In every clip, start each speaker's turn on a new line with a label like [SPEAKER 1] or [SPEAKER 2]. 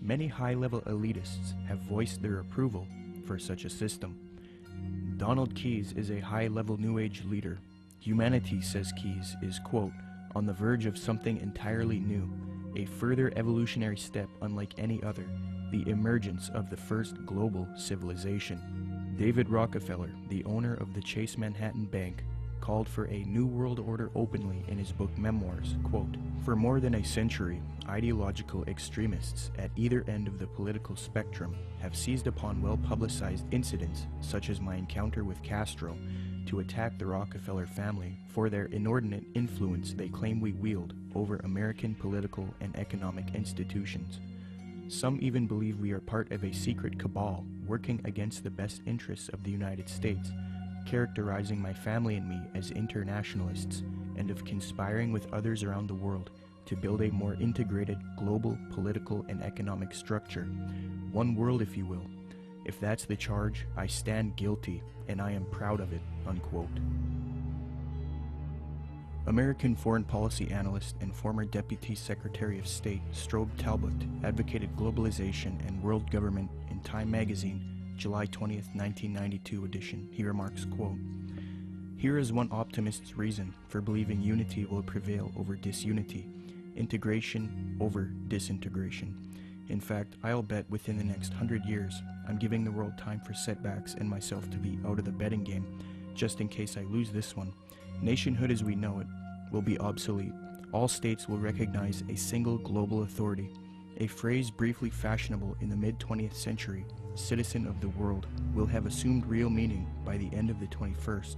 [SPEAKER 1] Many high-level elitists have voiced their approval for such a system. Donald Keyes is a high-level New Age leader. Humanity, says Keyes, is, quote, on the verge of something entirely new, a further evolutionary step unlike any other, the emergence of the first global civilization. David Rockefeller, the owner of the Chase Manhattan Bank, called for a New World Order openly in his book Memoirs, quote, for more than a century, ideological extremists at either end of the political spectrum have seized upon well-publicized incidents such as my encounter with Castro to attack the Rockefeller family for their inordinate influence they claim we wield over American political and economic institutions. Some even believe we are part of a secret cabal working against the best interests of the United States, characterizing my family and me as internationalists and of conspiring with others around the world to build a more integrated global political and economic structure. One world, if you will. If that's the charge, I stand guilty, and I am proud of it, unquote. American foreign policy analyst and former Deputy Secretary of State Strobe Talbot advocated globalization and world government in Time magazine, July 20th, 1992 edition. He remarks, quote, here is one optimist's reason for believing unity will prevail over disunity, integration over disintegration. In fact, I'll bet within the next 100 years, I'm giving the world time for setbacks and myself to be out of the betting game, just in case I lose this one. Nationhood as we know it will be obsolete. All states will recognize a single global authority, a phrase briefly fashionable in the mid-20th century. Citizen of the world will have assumed real meaning by the end of the 21st.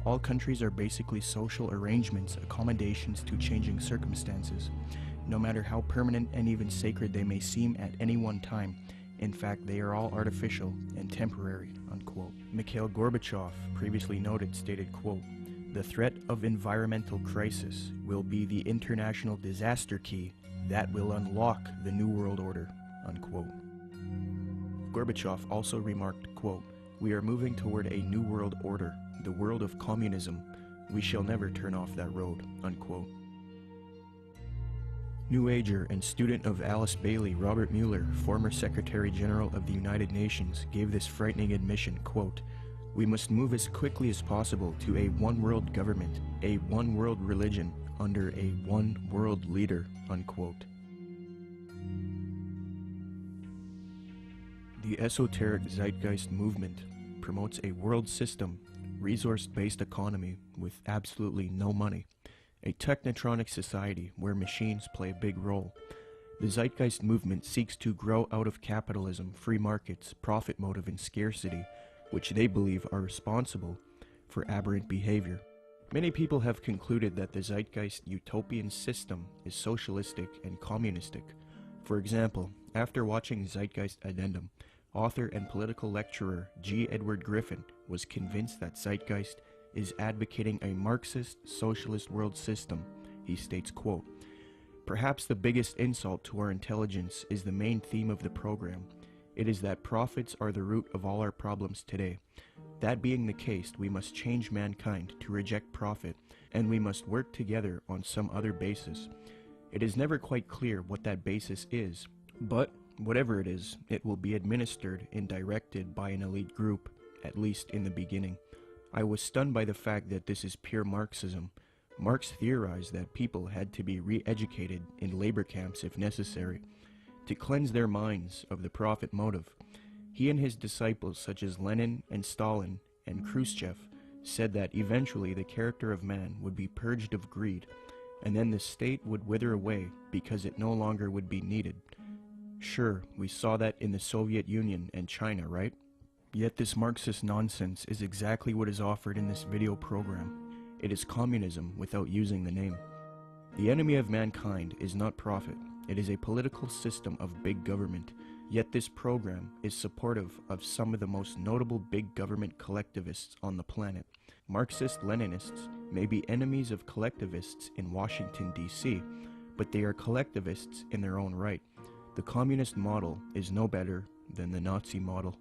[SPEAKER 1] All countries are basically social arrangements, accommodations to changing circumstances, no matter how permanent and even sacred they may seem at any one time. In fact, they are all artificial and temporary, unquote. Mikhail Gorbachev, previously noted, stated, quote, the threat of environmental crisis will be the international disaster key that will unlock the New World Order, unquote. Gorbachev also remarked, quote, we are moving toward a new world order, the world of communism. We shall never turn off that road, unquote. New Ager and student of Alice Bailey, Robert Mueller, former Secretary General of the United Nations, gave this frightening admission, quote, we must move as quickly as possible to a one-world government, a one-world religion, under a one-world leader, unquote. The esoteric zeitgeist movement promotes a world system, resource-based economy with absolutely no money, a technotronic society where machines play a big role. The zeitgeist movement seeks to grow out of capitalism, free markets, profit motive, and scarcity, which they believe are responsible for aberrant behavior. Many people have concluded that the zeitgeist utopian system is socialistic and communistic. For example, after watching Zeitgeist Addendum, author and political lecturer G. Edward Griffin was convinced that Zeitgeist is advocating a Marxist socialist world system. He states, quote, perhaps the biggest insult to our intelligence is the main theme of the program. It is that profits are the root of all our problems today. That being the case, we must change mankind to reject profit, and we must work together on some other basis. It is never quite clear what that basis is, but whatever it is, it will be administered and directed by an elite group, at least in the beginning. I was stunned by the fact that this is pure Marxism. Marx theorized that people had to be re-educated in labor camps if necessary, to cleanse their minds of the profit motive. He and his disciples such as Lenin and Stalin and Khrushchev said that eventually the character of man would be purged of greed, and then the state would wither away because it no longer would be needed. Sure, we saw that in the Soviet Union and China, right? Yet this Marxist nonsense is exactly what is offered in this video program. It is communism without using the name. The enemy of mankind is not profit. It is a political system of big government. Yet this program is supportive of some of the most notable big government collectivists on the planet. Marxist-Leninists may be enemies of collectivists in Washington, D.C., but they are collectivists in their own right. The communist model is no better than the Nazi model.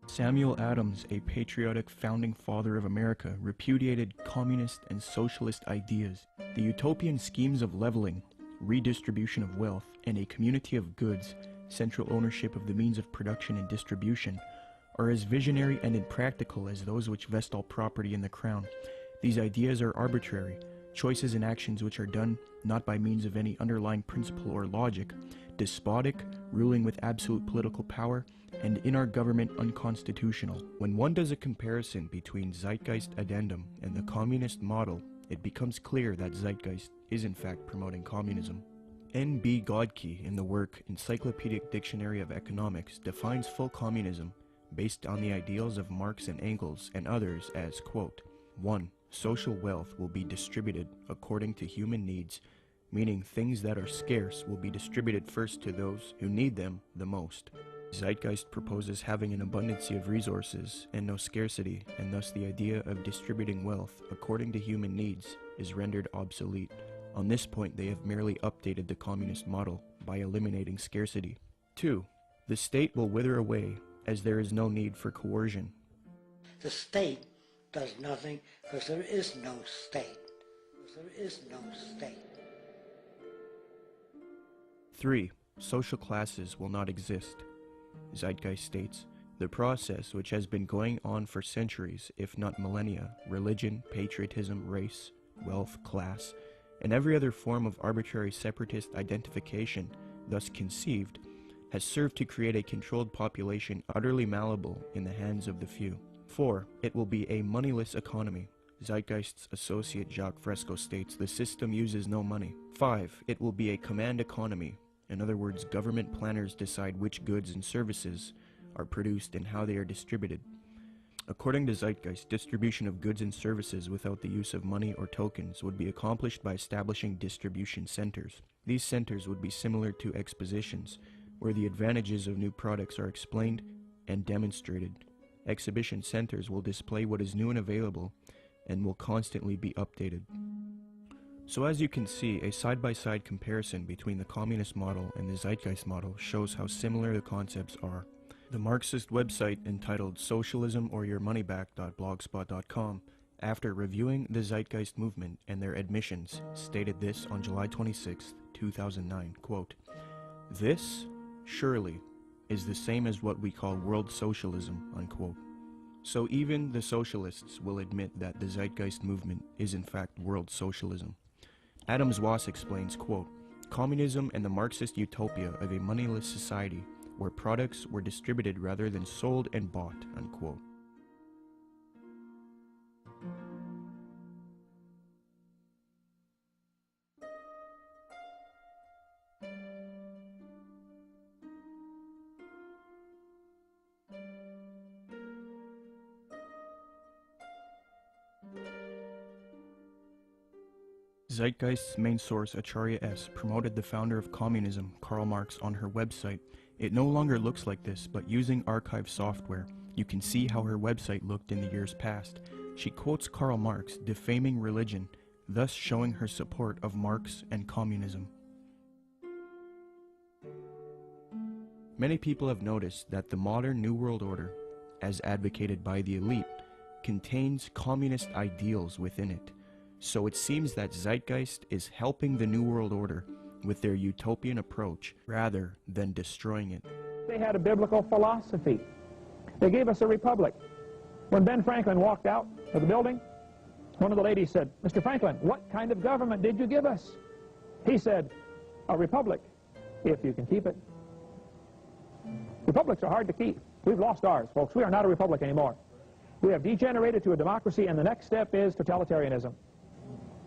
[SPEAKER 1] Samuel Adams, a patriotic founding father of America, repudiated communist and socialist ideas. The utopian schemes of leveling, redistribution of wealth, and a community of goods central ownership of the means of production and distribution, are as visionary and impractical as those which vest all property in the crown. These ideas are arbitrary, choices and actions which are done not by means of any underlying principle or logic, despotic, ruling with absolute political power, and in our government unconstitutional. When one does a comparison between Zeitgeist Addendum and the communist model, it becomes clear that Zeitgeist is in fact promoting communism. N.B. Godke, in the work Encyclopedic Dictionary of Economics, defines full communism based on the ideals of Marx and Engels and others as, quote, 1. Social wealth will be distributed according to human needs, meaning things that are scarce will be distributed first to those who need them the most. Zeitgeist proposes having an abundance of resources and no scarcity, and thus the idea of distributing wealth according to human needs is rendered obsolete. On this point, they have merely updated the communist model by eliminating scarcity. 2. The state will wither away as there is no need for coercion.
[SPEAKER 2] The state does nothing because there is no state. There is no state.
[SPEAKER 1] 3. Social classes will not exist. Zeitgeist states, the process which has been going on for centuries, if not millennia, religion, patriotism, race, wealth, class, and every other form of arbitrary separatist identification thus conceived, has served to create a controlled population utterly malleable in the hands of the few. 4. It will be a moneyless economy. Zeitgeist's associate Jacques Fresco states the system uses no money. 5. It will be a command economy. In other words, government planners decide which goods and services are produced and how they are distributed. According to Zeitgeist, distribution of goods and services without the use of money or tokens would be accomplished by establishing distribution centers. These centers would be similar to expositions, where the advantages of new products are explained and demonstrated. Exhibition centers will display what is new and available and will constantly be updated. So as you can see, a side-by-side comparison between the communist model and the Zeitgeist model shows how similar the concepts are. The Marxist website entitled socialismoryourmoneyback.blogspot.com, after reviewing the Zeitgeist movement and their admissions, stated this on July 26, 2009, quote, "This, surely, is the same as what we call world socialism," unquote. So even the socialists will admit that the Zeitgeist movement is in fact world socialism. Adams Wass explains, quote, "Communism and the Marxist utopia of a moneyless society where products were distributed rather than sold and bought," unquote. Zeitgeist's main source, Acharya S., promoted the founder of communism, Karl Marx, on her website. It no longer looks like this, but using archive software, you can see how her website looked in the years past. She quotes Karl Marx, defaming religion, thus showing her support of Marx and communism. Many people have noticed that the modern New World Order, as advocated by the elite, contains communist ideals within it. So it seems that Zeitgeist is helping the New World Order with their utopian approach rather than destroying it.
[SPEAKER 3] They had a biblical philosophy. They gave us a republic. When Ben Franklin walked out of the building, one of the ladies said, "Mr. Franklin, what kind of government did you give us?" He said, "A republic, if you can keep it." Republics are hard to keep. We've lost ours, folks. We are not a republic anymore. We have degenerated to a democracy, and the next step is totalitarianism.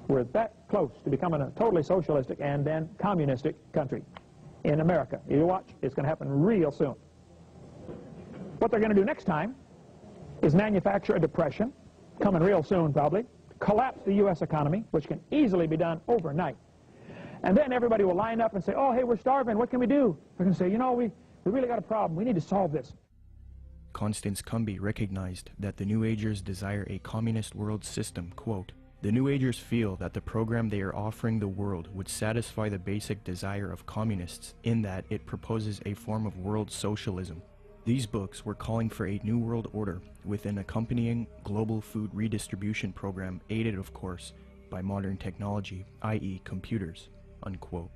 [SPEAKER 3] We're that close to becoming a totally socialistic and then communistic country in America. You watch, it's going to happen real soon. What they're going to do next time is manufacture a depression, coming real soon probably, collapse the U.S. economy, which can easily be done overnight. And then everybody will line up and say, "Oh, hey, we're starving. What can we do?" They're going to say, "You know, we really got a problem. We need to solve this."
[SPEAKER 1] Constance Cumby recognized that the New Agers desire a communist world system, quote, "The New Agers feel that the program they are offering the world would satisfy the basic desire of communists in that it proposes a form of world socialism. These books were calling for a new world order with an accompanying global food redistribution program aided, of course, by modern technology, i.e. computers," unquote.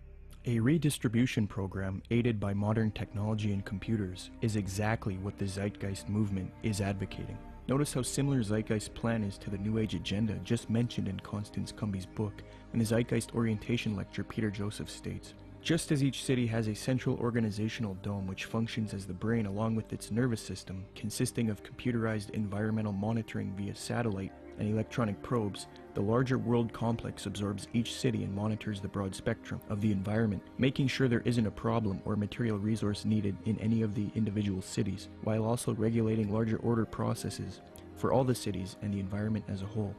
[SPEAKER 1] A redistribution program aided by modern technology and computers is exactly what the Zeitgeist movement is advocating. Notice how similar Zeitgeist's plan is to the New Age agenda just mentioned in Constance Cumby's book. In the Zeitgeist orientation lecture, Peter Joseph states, "Just as each city has a central organizational dome which functions as the brain along with its nervous system, consisting of computerized environmental monitoring via satellite and electronic probes, the larger world complex absorbs each city and monitors the broad spectrum of the environment, making sure there isn't a problem or material resource needed in any of the individual cities, while also regulating larger order processes for all the cities and the environment as a whole."